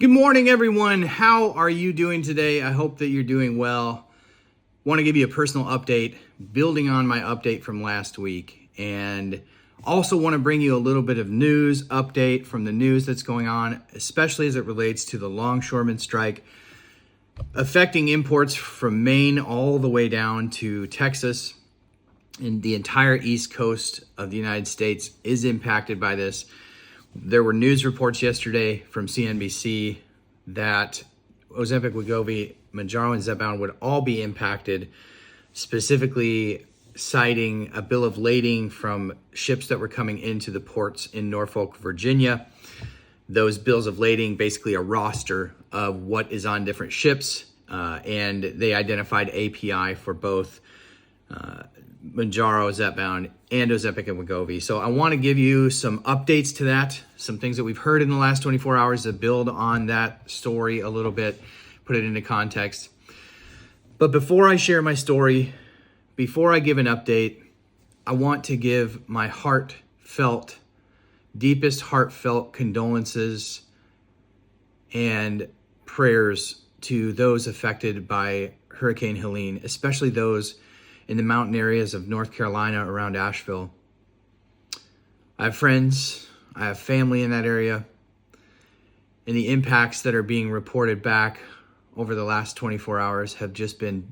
Good morning, everyone. How are you doing today? I hope that you're doing well. Want to give you a personal update, building on my update from last week, and also want to bring you a little bit of news update from the news that's going on, especially as it relates to the longshoreman strike affecting imports from Maine all the way down to Texas. And the entire East Coast of the United States is impacted by this. There were news reports yesterday from CNBC that Ozempic, Wegovy, MUST and ZEPBOUND would all be impacted, specifically citing a bill of lading from ships that were coming into the ports in Norfolk, Virginia. Those bills of lading, basically a roster of what is on different ships, and they identified API for both MUST ZEPBOUND and Ozempic and Wegovy. So I want to give you some updates to that, some things that we've heard in the last 24 hours to build on that story a little bit, put it into context. But before I share my story, before I give an update, I want to give my deepest heartfelt condolences and prayers to those affected by Hurricane Helene, especially those in the mountain areas of North Carolina around Asheville. I have friends, I have family in that area, and the impacts that are being reported back over the last 24 hours have just been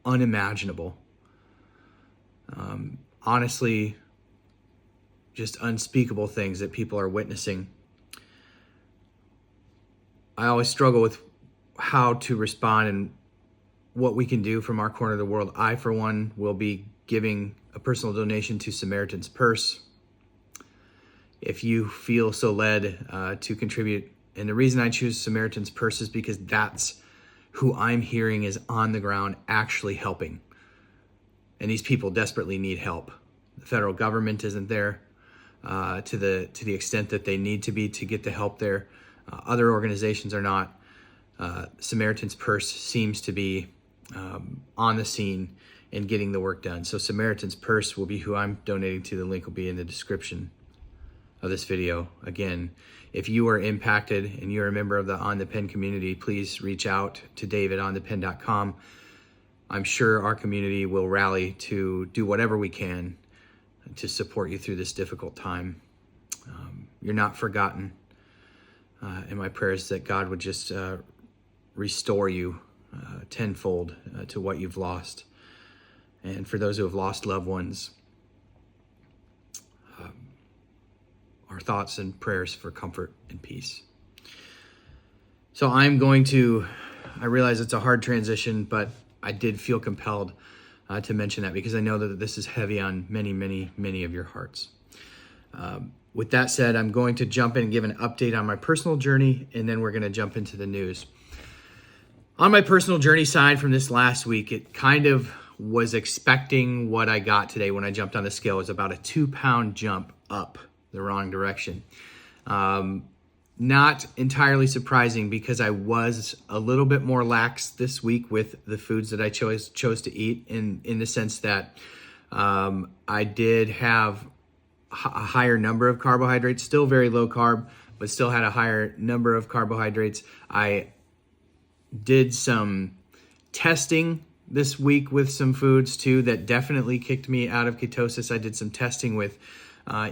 unimaginable. Honestly, just unspeakable things that people are witnessing. I always struggle with how to respond and what we can do from our corner of the world. I, for one, will be giving a personal donation to Samaritan's Purse. If you feel so led to contribute, and the reason I choose Samaritan's Purse is because that's who I'm hearing is on the ground actually helping. And these people desperately need help. The federal government isn't there to the extent that they need to be to get the help there. Other organizations are not. Samaritan's Purse seems to be on the scene and getting the work done. So Samaritan's Purse will be who I'm donating to. The link will be in the description of this video. Again, if you are impacted and you're a member of the OnThePen community, please reach out to David at OnThePen.com. I'm sure our community will rally to do whatever we can to support you through this difficult time. You're not forgotten. And my prayer is that God would just restore you tenfold to what you've lost. And for those who have lost loved ones, our thoughts and prayers for comfort and peace. So I realize it's a hard transition, but I did feel compelled to mention that because I know that this is heavy on many, many, many of your hearts. With that said, I'm going to jump in and give an update on my personal journey, and then we're going to jump into the news. On my personal journey side from this last week, it kind of was expecting what I got today when I jumped on the scale. It was about a 2-pound jump up the wrong direction. Not entirely surprising because I was a little bit more lax this week with the foods that I chose to eat in the sense that I did have a higher number of carbohydrates, still very low carb, but still had a higher number of carbohydrates. I did some testing this week with some foods too that definitely kicked me out of ketosis. I did some testing with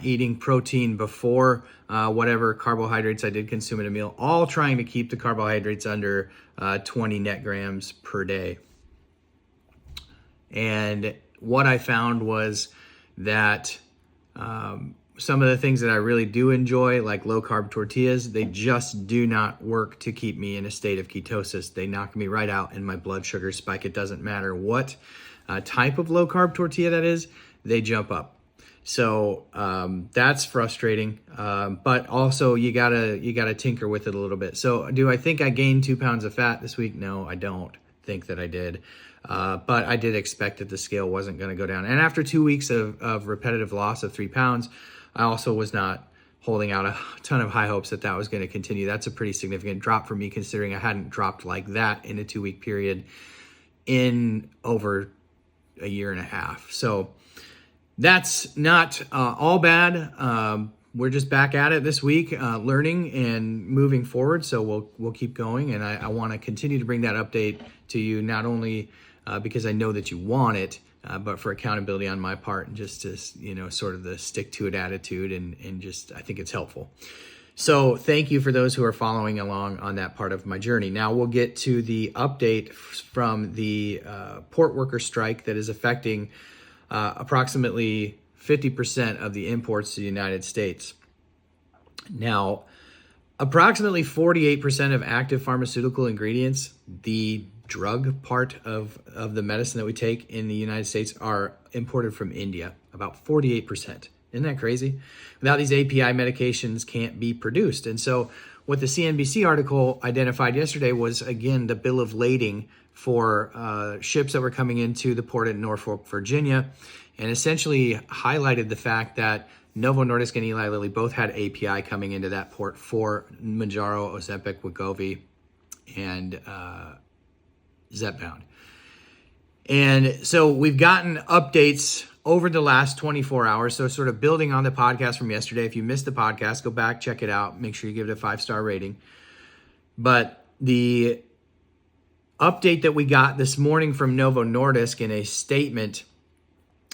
eating protein before whatever carbohydrates I did consume in a meal, all trying to keep the carbohydrates under 20 net grams per day. And what I found was that some of the things that I really do enjoy, like low-carb tortillas, they just do not work to keep me in a state of ketosis. They knock me right out and my blood sugar spike. It doesn't matter what type of low-carb tortilla that is, they jump up. So that's frustrating, but also you gotta tinker with it a little bit. So do I think I gained 2 pounds of fat this week? No, I don't think that I did. But I did expect that the scale wasn't going to go down. And after 2 weeks of repetitive loss of 3 pounds, I also was not holding out a ton of high hopes that was going to continue. That's a pretty significant drop for me, considering I hadn't dropped like that in a 2-week period in over a year and a half. So that's not all bad, we're just back at it this week, learning and moving forward. So we'll keep going, and I want to continue to bring that update to you, not only because I know that you want it, but for accountability on my part, and just to, sort of the stick to it attitude, and just, I think it's helpful. So thank you for those who are following along on that part of my journey. Now we'll get to the update from the port worker strike that is affecting approximately 50% of the imports to the United States. Now, approximately 48% of active pharmaceutical ingredients, the drug part of the medicine that we take in the United States, are imported from India, about 48%. Isn't that crazy? Without these API, medications can't be produced. And so what the CNBC article identified yesterday was, again, the bill of lading for ships that were coming into the port at Norfolk, Virginia, and essentially highlighted the fact that Novo Nordisk and Eli Lilly both had API coming into that port for Mounjaro, Ozempic, Wegovy, and ZEPBOUND. And so we've gotten updates over the last 24 hours. So sort of building on the podcast from yesterday. If you missed the podcast, go back, check it out. Make sure you give it a 5-star rating. But the update that we got this morning from Novo Nordisk in a statement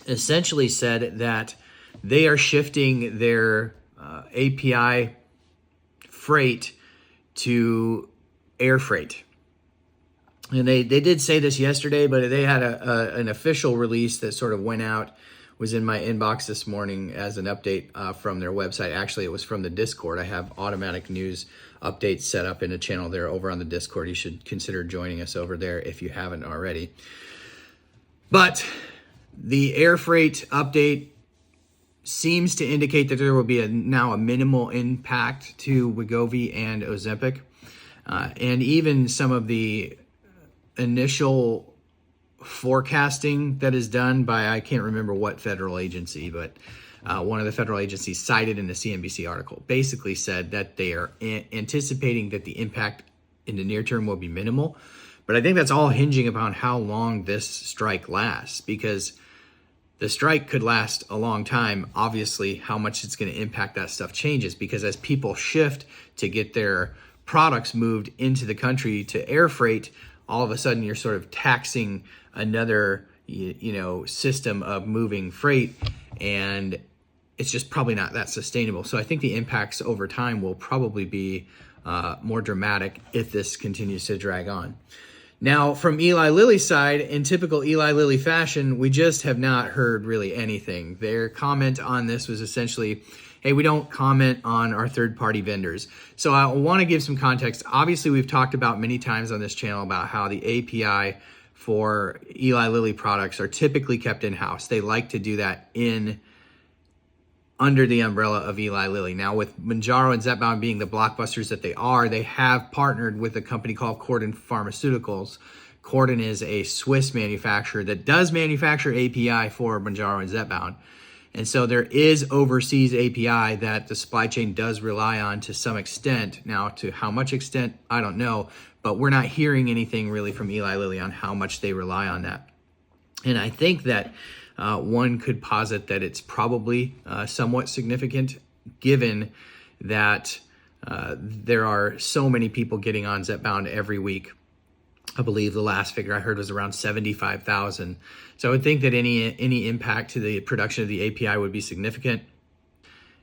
essentially said that they are shifting their API freight to air freight. And they did say this yesterday, but they had an official release that sort of went out, was in my inbox this morning as an update from their website. Actually, it was from the Discord. I have automatic news updates set up in a channel there over on the Discord. You should consider joining us over there if you haven't already. But the air freight update seems to indicate that there will be now a minimal impact to Wegovy and Ozempic. And even some of the initial forecasting that is done by, I can't remember what federal agency, but one of the federal agencies cited in the CNBC article basically said that they are anticipating that the impact in the near term will be minimal. But I think that's all hinging upon how long this strike lasts, because the strike could last a long time. Obviously, how much it's going to impact that stuff changes, because as people shift to get their products moved into the country to air freight, all of a sudden you're sort of taxing another, system of moving freight, and it's just probably not that sustainable. So I think the impacts over time will probably be more dramatic if this continues to drag on. Now, from Eli Lilly's side, in typical Eli Lilly fashion, we just have not heard really anything. Their comment on this was essentially, hey, we don't comment on our third-party vendors. So I want to give some context. Obviously, we've talked about many times on this channel about how the API for Eli Lilly products are typically kept in-house. They like to do that under the umbrella of Eli Lilly. Now, with Mounjaro and ZEPBOUND being the blockbusters that they are, they have partnered with a company called Corden Pharmaceuticals. Corden is a Swiss manufacturer that does manufacture API for Mounjaro and ZEPBOUND. And so there is overseas API that the supply chain does rely on to some extent. Now, to how much extent, I don't know, but we're not hearing anything really from Eli Lilly on how much they rely on that. And I think that one could posit that it's probably somewhat significant, given that there are so many people getting on ZEPBOUND every week. I believe the last figure I heard was around 75,000. So I would think that any impact to the production of the API would be significant.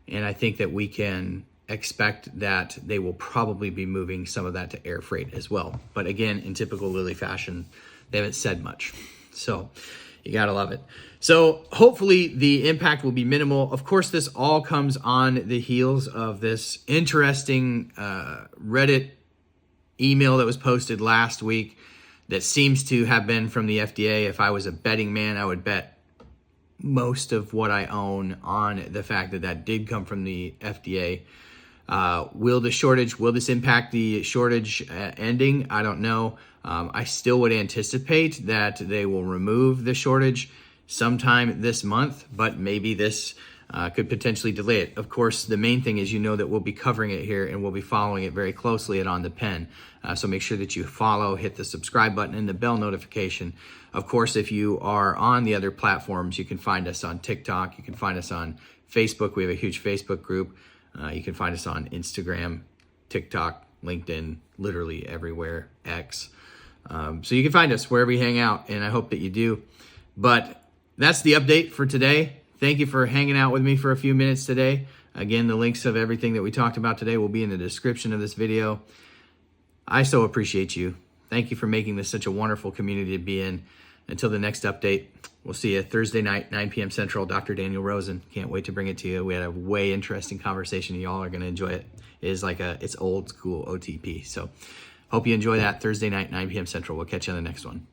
And I think that we can expect that they will probably be moving some of that to air freight as well. But again, in typical Lilly fashion, they haven't said much. So you gotta love it. So hopefully the impact will be minimal. Of course, this all comes on the heels of this interesting Reddit email that was posted last week that seems to have been from the FDA. If I was a betting man, I would bet most of what I own on the fact that that did come from the FDA. Will this impact the shortage ending? I don't know. I still would anticipate that they will remove the shortage sometime this month, but maybe this could potentially delay it. Of course, the main thing is that we'll be covering it here and we'll be following it very closely at OnThePen. So make sure that you follow, hit the subscribe button and the bell notification. Of course, if you are on the other platforms, you can find us on TikTok, you can find us on Facebook. We have a huge Facebook group. You can find us on Instagram, TikTok, LinkedIn, literally everywhere, X. So you can find us wherever you hang out, and I hope that you do. But that's the update for today. Thank you for hanging out with me for a few minutes today. Again, the links of everything that we talked about today will be in the description of this video. I so appreciate you. Thank you for making this such a wonderful community to be in. Until the next update, we'll see you Thursday night, 9 p.m. Central. Dr. Daniel Rosen. Can't wait to bring it to you. We had a way interesting conversation. Y'all are going to enjoy it. It is like it's old school OTP. So hope you enjoy that Thursday night, 9 p.m. Central. We'll catch you on the next one.